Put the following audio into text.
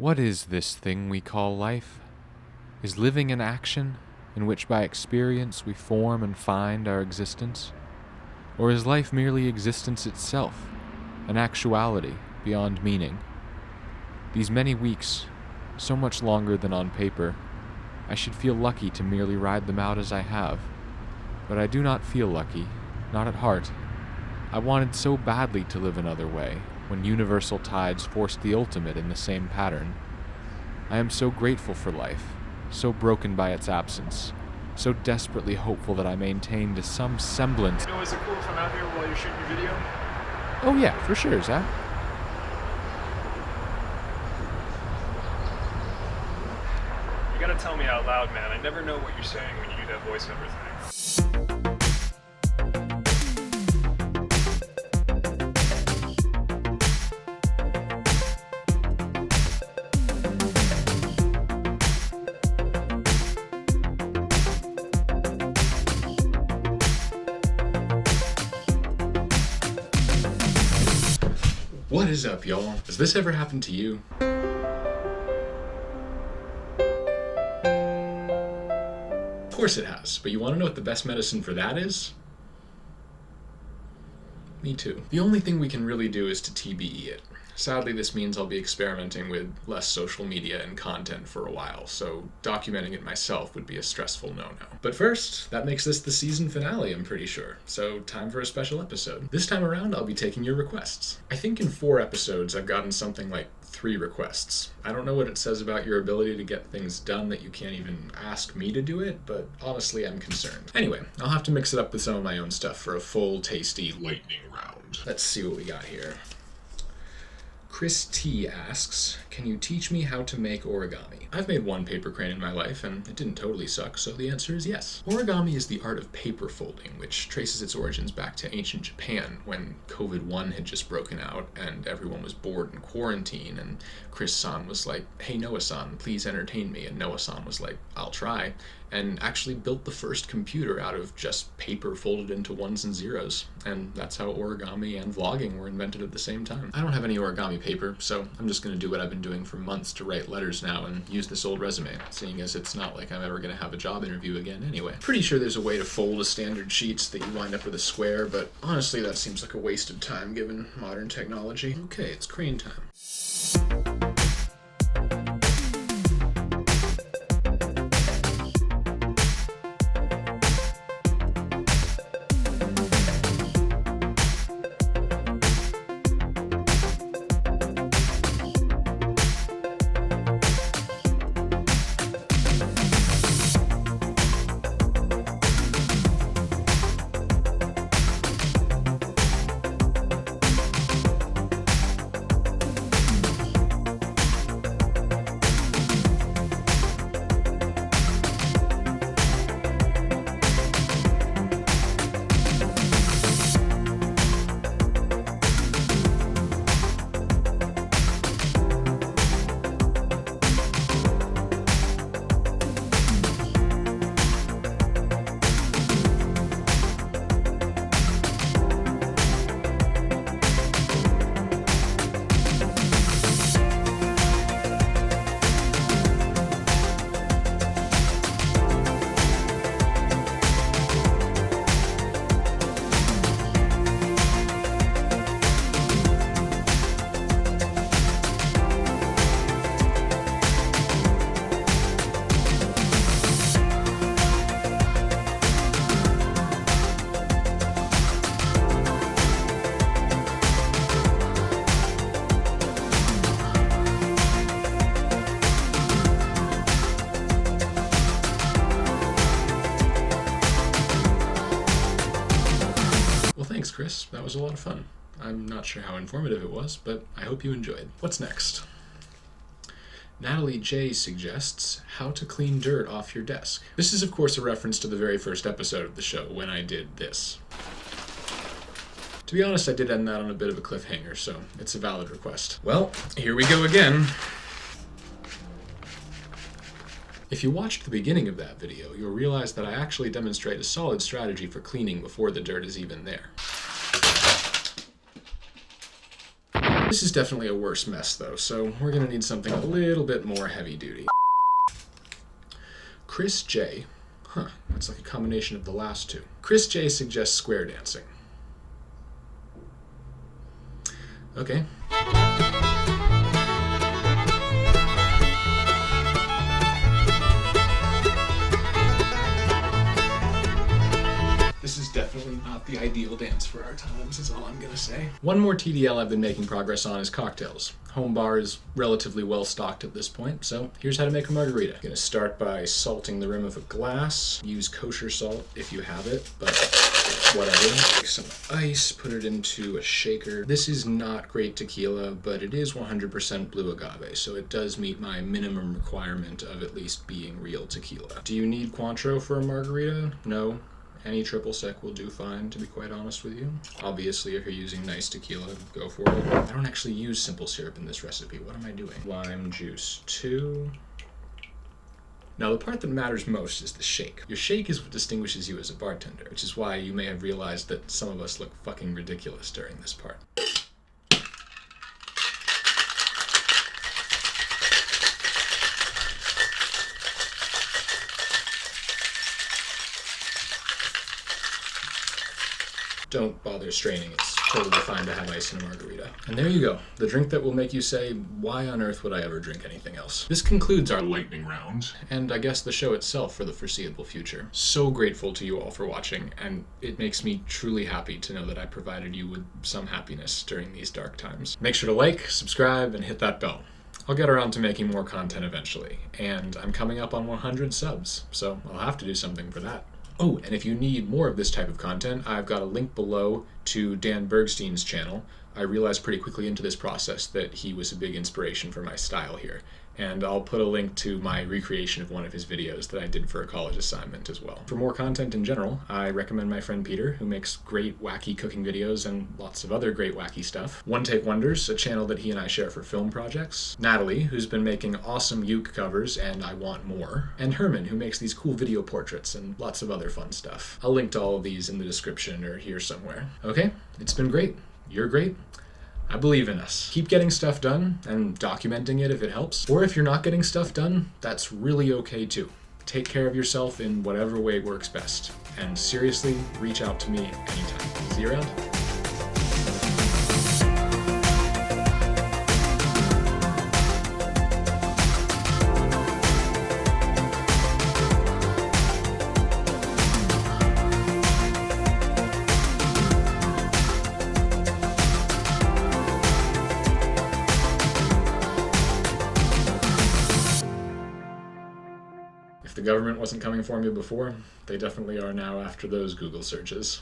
What is this thing we call life? Is living an action, in which by experience we form and find our existence? Or is life merely existence itself, an actuality beyond meaning? These many weeks, so much longer than on paper, I should feel lucky to merely ride them out as I have. But I do not feel lucky, not at heart. I wanted so badly to live another way, when universal tides forced the ultimate in the same pattern. I am so grateful for life, so broken by its absence, so desperately hopeful that I maintained some semblance. You know, is it cool if I'm out here while you're shooting your video? Oh yeah, for sure, Zach. You gotta tell me out loud, man. I never know what you're saying when you do that voiceover thing. What is up, y'all? Has this ever happened to you? Of course it has, but you want to know what the best medicine for that is? Me too. The only thing we can really do is to TBE it. Sadly, this means I'll be experimenting with less social media and content for a while, so documenting it myself would be a stressful no-no. But first, that makes this the season finale, I'm pretty sure, so time for a special episode. This time around, I'll be taking your requests. I think in 4 episodes, I've gotten something like 3 requests. I don't know what it says about your ability to get things done that you can't even ask me to do it, but honestly, I'm concerned. Anyway, I'll have to mix it up with some of my own stuff for a full, tasty lightning round. Let's see what we got here. Chris T asks, can you teach me how to make origami? I've made one paper crane in my life, and it didn't totally suck, so the answer is yes. Origami is the art of paper folding, which traces its origins back to ancient Japan, when COVID-1 had just broken out, and everyone was bored in quarantine, and Chris-san was like, hey Noah-san, please entertain me, and Noah-san was like, I'll try, and actually built the first computer out of just paper folded into ones and zeros, and that's how origami and vlogging were invented at the same time. I don't have any origami paper, so I'm just going to do what I've been doing for months to write letters now and use this old resume, seeing as it's not like I'm ever going to have a job interview again anyway. Pretty sure there's a way to fold a standard sheet so that you wind up with a square, but honestly that seems like a waste of time given modern technology. Okay, it's crane time. Thanks, Chris. That was a lot of fun. I'm not sure how informative it was, but I hope you enjoyed. What's next? Natalie J suggests how to clean dirt off your desk. This is, of course, a reference to the very first episode of the show when I did this. To be honest, I did end that on a bit of a cliffhanger, so it's a valid request. Well, here we go again. If you watched the beginning of that video, you'll realize that I actually demonstrate a solid strategy for cleaning before the dirt is even there. This is definitely a worse mess though, so we're gonna need something a little bit more heavy duty. Chris J. Huh, that's like a combination of the last two. Chris J suggests square dancing. Okay. This is definitely not the ideal dance for our times, is all I'm gonna say. One more TDL I've been making progress on is cocktails. Home bar is relatively well stocked at this point, so here's how to make a margarita. Gonna start by salting the rim of a glass. Use kosher salt if you have it, but whatever. Take some ice, put it into a shaker. This is not great tequila, but it is 100% blue agave, so it does meet my minimum requirement of at least being real tequila. Do you need Cointreau for a margarita? No. Any triple sec will do fine, to be quite honest with you. Obviously, if you're using nice tequila, go for it. I don't actually use simple syrup in this recipe. What am I doing? Lime juice 2. Now, the part that matters most is the shake. Your shake is what distinguishes you as a bartender, which is why you may have realized that some of us look fucking ridiculous during this part. Don't bother straining, it's totally fine to have ice in a margarita. And there you go, the drink that will make you say, why on earth would I ever drink anything else? This concludes our lightning round, and I guess the show itself for the foreseeable future. So grateful to you all for watching, and it makes me truly happy to know that I provided you with some happiness during these dark times. Make sure to like, subscribe, and hit that bell. I'll get around to making more content eventually, and I'm coming up on 100 subs, so I'll have to do something for that. Oh, and if you need more of this type of content, I've got a link below to Dan Bergstein's channel. I realized pretty quickly into this process that he was a big inspiration for my style here. And I'll put a link to my recreation of one of his videos that I did for a college assignment as well. For more content in general, I recommend my friend Peter, who makes great wacky cooking videos and lots of other great wacky stuff. One Take Wonders, a channel that he and I share for film projects. Natalie, who's been making awesome uke covers and I Want More. And Herman, who makes these cool video portraits and lots of other fun stuff. I'll link to all of these in the description or here somewhere. Okay, it's been great. You're great. I believe in us. Keep getting stuff done and documenting it if it helps. Or if you're not getting stuff done, that's really okay too. Take care of yourself in whatever way works best. And seriously, reach out to me anytime. See you around. If the government wasn't coming for me before, they definitely are now after those Google searches.